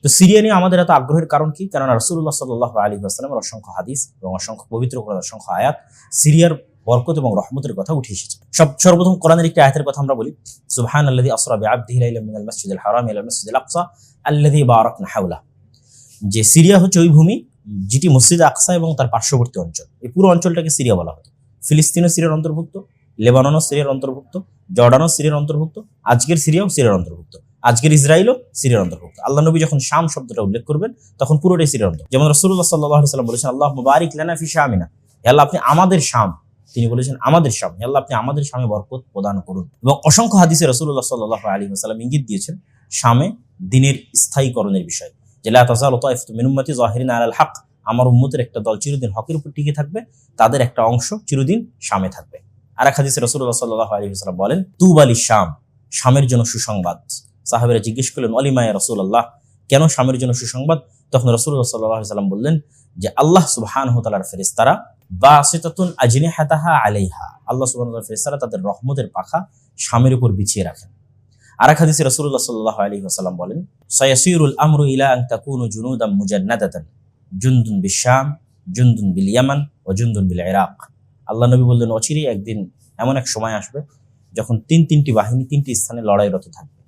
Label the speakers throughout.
Speaker 1: তো সিরিয়া নিয়ে আমাদের এত আগ্রহের কারণ কি? কেননা রাসূলুল্লাহ সাল্লাল্লাহু আলাইহি ওয়াসাল্লামের অসংখ্য হাদিস এবং অসংখ্য পবিত্র কোরআনের অসংখ্য আয়াত সিরিয়ার বরকত এবং রহমতের কথা উঠে এসেছে। সর্বপ্রথম কোরআনের একটি আয়াতের কথা আমরা বলি, সুবহানাল্লাযী আসরা বিআবদিহি লাইলাম মিনাল মাসজিদিল হারামি ইলাল মাসজিদিল আকসা আল্লাযী বারাকনা হাওলা। যে সিরিয়া হচ্ছে ওই ভূমি যেটি মসজিদ আকসা এবং তার পার্শ্ববর্তী অঞ্চল, এই পুরো অঞ্চলটাকে সিরিয়া বলা হতো। ফিলিস্তিনও সিরিয়ার অন্তর্ভুক্ত, লেবাননও সিরিয়ার অন্তর্ভুক্ত, জর্ডানও সিরিয়ার অন্তর্ভুক্ত, আজকের সিরিয়াও সিরিয়ার অন্তর্ভুক্ত, আজকের ইসরায়েলও সিরিয়ার অন্তর্ভুক্ত। আল্লাহ নবী যখন শাম শব্দটা উল্লেখ করবেন তখন পুরোটাই সিরিয়ার অন্তর্ভুক্ত। যেমন রাসূলুল্লাহ সাল্লাল্লাহু আলাইহি ওয়াসাল্লাম বলেছেন, আল্লাহুম্মা বারিক লানা ফি শামিনা, হে আল্লাহ আপনি আমাদের শাম, তিনি বলেছেন আমাদের শাম, হে আল্লাহ আপনি আমাদের শামে বরকত প্রদান করুন। এবং অসংখ্য হাদিসে রাসূলুল্লাহ সাল্লাল্লাহু আলাইহি ওয়াসাল্লাম ইঙ্গিত দিয়েছেন শামে দ্বীনের স্থায়ীকরণের বিষয়, যে লা তাযালু তাইফাতুম মিন উম্মতি যাহিরিনা আলাল হক, আমার উম্মতের একটা দল চিরদিন হকের উপর টিকে থাকবে, তাদের একটা অংশ চিরদিন শামে থাকবে। আর এক হাদিসে রাসূলুল্লাহ সাল্লাল্লাহু আলাইহি ওয়াসাল্লাম বলেন, তুবা লিশ-শাম, শামের জন্য সুসংবাদ। সাহাবীরা জিজ্ঞেস করলেন, ওয়ালিমা ইয়া রাসূলুল্লাহ, কেন শামের জন্য সুসংবাদ? তখন রাসূলুল্লাহ সাল্লাল্লাহু আলাইহি ওয়াসাল্লাম বললেন যে আল্লাহ সুবহানাহু ওয়া তাআলার ফেরেশতারা বাসিতাতুন আজনিহাতাহা আলাইহা, আল্লাহ সুবহানাহু ওয়া তাআলার ফেরেশতারা তাদের রহমতের পাখা শামের উপর বিছিয়ে রাখেন। আর এক হাদিসে রাসূলুল্লাহ সাল্লাল্লাহু আলাইহি ওয়াসাল্লাম বলেন, সায়াসিরুল আমরু ইলা আন তাকুনু জুনুদাম মুজান্নাদাতান, জুনদুন বিশ-শাম, জুনদুন বিল ইয়ামান ওয়া জুনদুন বিল ইরাক। আল্লাহ নবী বললেন, অচিরেই একদিন এমন এক সময় আসবে যখন তিনটি বাহিনী তিনটি স্থানে লড়াইরত থাকবে।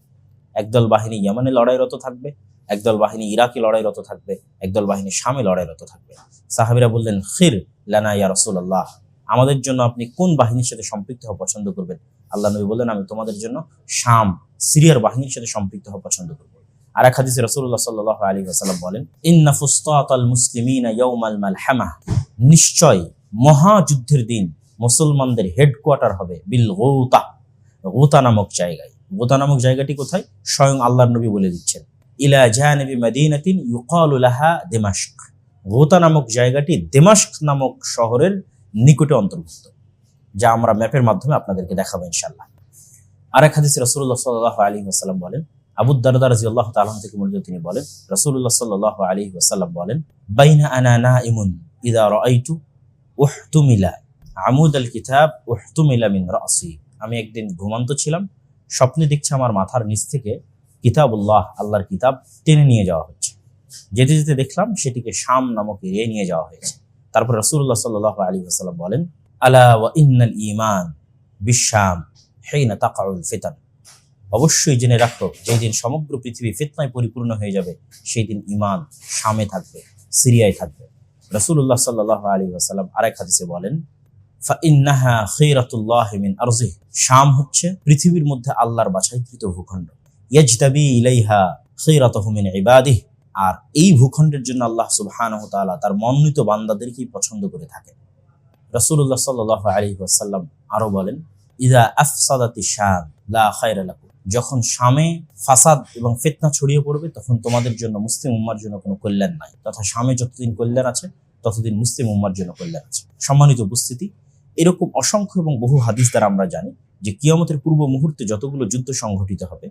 Speaker 1: একদল বাহিনী ইয়ামানে লড়াইরত থাকবে, একদল বাহিনী ইরাকে লড়াইরত থাকবে, একদল বাহিনী শামে লড়াইরত থাকবে। সাহাবীরা বললেন, খির লানা ইয়া রাসূলুল্লাহ, আমাদের জন্য আপনি কোন বাহিনীর সাথে সম্পৃক্ত হওয়া পছন্দ করবেন? আল্লাহ নবী বললেন, আমি তোমাদের জন্য শাম, সিরিয়ার বাহিনীর সাথে সম্পৃক্ত হওয়া পছন্দ করব। আর এক হাদিসে রাসূলুল্লাহ সাল্লাল্লাহু আলাইহি ওয়াসাল্লাম বলেন, ইন্না ফুসতাতাল মুসলিমিনা ইয়াউমাল মালহামা, নিশ্চয় মহাযুদ্ধের দিন মুসলমানদের হেডকোয়ার্টার হবে বিল গৌতা, গোতা নামক জায়গায়। গোতা নামক জায়গাটি কোথায়? স্বয়ং আল্লাহর নবী বলে দিচ্ছেন, ইলা জানিবি মাদিনাতিন ইউকালু লাহা দিমাশক, গোতা নামক জায়গাটি দিমাশক নামক শহরের নিকটে অন্তর্ভুক্ত, যা আমরা ম্যাপের মাধ্যমে আপনাদেরকে দেখাবো ইনশাআল্লাহ। আর এক হাদিসে রাসূলুল্লাহ সাল্লাল্লাহু আলাইহি ওয়াসাল্লাম বলেন, আবু দারদা রাদিয়াল্লাহু তাআলা থেকে বর্ণিত, তিনি বলেন, রাসূলুল্লাহ সাল্লাল্লাহু আলাইহি ওয়াসাল্লাম বলেন, বাইনা আনা নাইমুন ইযা রাআইতু উহতুমিলা আমুদাল কিতাব উহতুমিলা মিন রাসি, আমি একদিন ঘুমন্ত ছিলাম, স্বপ্নে দেখছি আমার মাথার নিচ থেকে কিতাবুল্লাহ, আল্লাহর কিতাব টেনে নিয়ে যাওয়া হচ্ছে। যেতে যেতে দেখলাম সেটিকে শাম নামক এরিয়ায় নিয়ে যাওয়া হয়েছে। তারপর রাসূলুল্লাহ সাল্লাল্লাহু আলাইহি ওয়াসাল্লাম বলেন, আলা ওয়া ইন্নাল ঈমান বিশ-শাম হিনা তাকাউল ফিতান, অবশ্যই জেনে রাখো যেই দিন সমগ্র পৃথিবী ফিতনায় পরিপূর্ণ হয়ে যাবে সেই দিন ঈমান শামে থাকবে, সিরিয়ায় থাকবে। রাসূলুল্লাহ সাল্লাল্লাহু আলাইহি ওয়াসাল্লাম আরেক হাদিসে বলেন, ফা ইন্নাহা খায়রাতুল্লাহি মিন আরজিহি, শাম হচ্ছে পৃথিবীর মধ্যে আল্লাহর বাছাইকৃত ভূখণ্ড। ইয়াজতাবি ইলাইহা খায়রাতুহু মিন ইবাদিহি, আর এই ভূখণ্ডের জন্য আল্লাহ সুবহানাহু ওয়া তাআলা তার মনোনীত বান্দাদেরকেই পছন্দ করে থাকেন। রাসূলুল্লাহ সাল্লাল্লাহু আলাইহি ওয়াসাল্লাম আরো বলেন, ইযা আফসাদাতিশ শাম লা খায়রা লাকুম, যখন শামে ফাসাদ এবং ফিতনা ছড়িয়ে পড়বে তখন তোমাদের জন্য, মুসলিম উম্মার জন্য কোনো কল্যাণ নাই, তথা শামে যতদিন কল্যাণ আছে ততদিন মুসলিম উম্মার জন্য কল্যাণ আছে। সম্মানিত উপস্থিতি, এরকম অসংখ্য এবং বহু হাদিস দ্বারা আমরা জানি যে কিয়ামতের পূর্ব মুহূর্তে যতগুলো যুদ্ধ সংঘটিত হবে,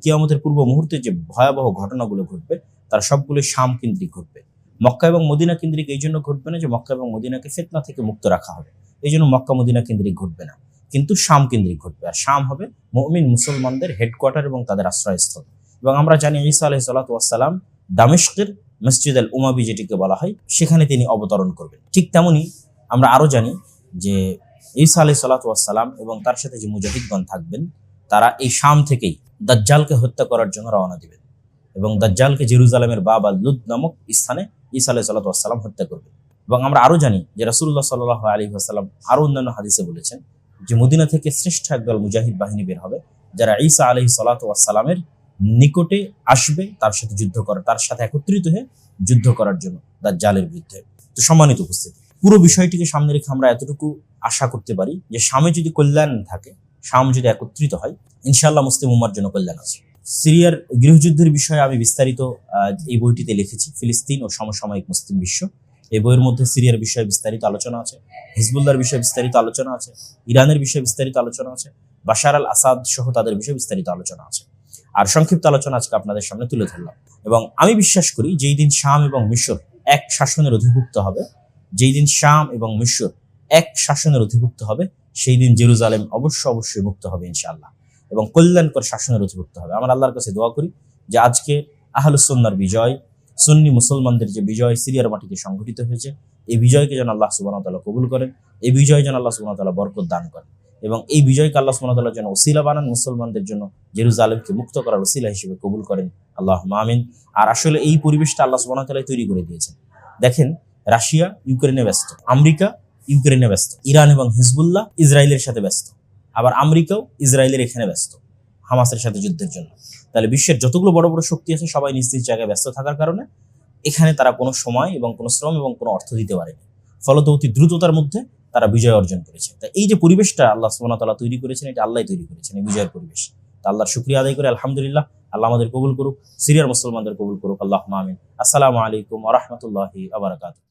Speaker 1: কিয়ামতের পূর্ব মুহূর্তে যে ভয়াবহ ঘটনাগুলো ঘটবে তার সবগুলো শাম কেন্দ্রিক ঘটবে। মক্কা এবং মদিনা কেন্দ্রিক এই জন্য ঘটবে না যে মক্কা এবং মদিনাকে ফিতনা থেকে মুক্ত রাখা হবে, এই জন্য মক্কা মদিনা কেন্দ্রিক ঘটবে না, কিন্তু শাম কেন্দ্রিক ঘটবে। আর শাম হবে মুমিন মুসলমানদের হেডকোয়ার্টার এবং তাদের আশ্রয়স্থল। এবং আমরা জানি ঈসা আলাইহিস সালাতু ওয়াস সালাম দামেস্কের মসজিদ আল উমাবি যেটিকে বলা হয় সেখানে তিনি অবতরণ করবেন। ঠিক তেমনি আমরা আরো জানি যে ঈসা আলাইহিস সালাতু ওয়াস সালাম এবং তার সাথে যে মুজাহিদগণ থাকবেন তারা এই শাম থেকেই দাজ্জালকে হত্যা করার জন্য রওনা দিবেন এবং দাজ্জালকে জেরুজালেমের বাব আল-লুদ নামক স্থানে ঈসা আলাইহিস সালাতু ওয়াস সালাম হত্যা করবেন। এবং আমরা আরো জানি যে রাসূলুল্লাহ সাল্লাল্লাহু আলাইহি ওয়াসাল্লাম আরো অন্যান্য হাদিসে বলেছেন যে মদিনা থেকে শ্রেষ্ঠ একদল মুজাহিদ বাহিনী বের হবে যারা ঈসা আলাইহিস সালাতু ওয়াস সালামের নিকটে আসবে, তার সাথে যুদ্ধ করার, তার সাথে একত্রিত হয়ে যুদ্ধ করার জন্য দাজ্জালের বিরুদ্ধে। তো সম্মানিত উপস্থিতি, পুরো বিষয়টিকে সামনে রেখে আমরা এতটুকু আশা করতে পারি যে শামে যদি কল্যাণ থাকে, শাম যদি একত্রিত হয়, ইনশাআল্লাহ মুসলিম উম্মার জন্য কল্যাণ আছে। সিরিয়ার গৃহযুদ্ধের বিষয়ে আমি বিস্তারিত এই বইটিতে লিখেছি, ফিলিস্তিন ও সমসাময়িক মুসলিম বিশ্ব। এই বইয়ের মধ্যে সিরিয়ার বিষয়ে বিস্তারিত আলোচনা আছে, হিজবুল্লাহর বিষয়ে বিস্তারিত আলোচনা আছে, ইরানের বিষয়ে বিস্তারিত আলোচনা আছে, বাশার আল আসাদ সহ তাদের বিষয়ে বিস্তারিত আলোচনা আছে। আর সংক্ষিপ্ত আলোচনা আজকে আপনাদের সামনে তুলে ধরলাম। এবং আমি বিশ্বাস করি যেই দিন শাম এবং মিশর এক শাসনের অধিভুক্ত হবে, যেই দিন শাম এবং মিশর এক শাসনের অধিভুক্ত হবে, সেই দিন জেরুজালেম অবশ্যই মুক্ত হবে ইনশাআল্লাহ এবং কল্যাণকর শাসনের অধিভুক্ত হবে। আমরা আল্লাহর কাছে দোয়া করি যে আজকে আহলুস সুন্নাহর বিজয়, সুন্নি মুসলমানদের যে বিজয় সিরিয়ার মাটিতে সংঘটিত হয়েছে, এই বিজয়কে যেন আল্লাহ সুবহানাহু ওয়া তাআলা কবুল করেন, এই বিজয় যেন আল্লাহ সুবহানাহু ওয়া তাআলা বরকত দান করেন এবং এই বিজয়কে আল্লাহ সুবহানাহু ওয়া তাআলা যেন ওসিলা বানান, মুসলমানদের জন্য জেরুজালেমকে মুক্ত করার ওসিলা হিসেবে কবুল করেন। আল্লাহুম্মা আমিন। আর আসলে এই পরিবেশটা আল্লাহ সুবহানাহু ওয়া তাআলা তৈরি করে দিয়েছেন। দেখেন, রাশিয়া ইউক্রেনে ব্যস্ত, আমেরিকা ইউক্রেনে ব্যস্ত, ইরান এবং হিজবুল্লাহ ইসরায়েলের সাথে ব্যস্ত, আবার আমেরিকাও ইসরায়েলের এখানে ব্যস্ত হামাসের সাথে যুদ্ধের জন্য। তাহলে বিশ্বের যতগুলো বড় বড় শক্তি আছে সবাই নিজ নিজ জায়গায় ব্যস্ত থাকার কারণে এখানে তারা কোনো সময় এবং কোনো শ্রম এবং কোনো অর্থ দিতে পারেনি, ফলত অতি দ্রুততার মধ্যে তারা বিজয় অর্জন করেছে। তাই এই যে পরিবেশটা আল্লাহ সুবহানাহু ওয়া তাআলা তৈরি করেছেন, এটা আল্লাহই তৈরি করেছেন, এই বিজয়ের পরিবেশ। তা আল্লাহর শুকরিয়া আদায় করে আলহামদুলিল্লাহ, আল্লাহ আমাদের কবুল করুক, সিরিয়ার মুসলমানদের কবুল করুক। আল্লাহুম্মা আমিন। আসসালামু আলাইকুম ওয়া রাহমাতুল্লাহি ওয়া বারাকাতুহু।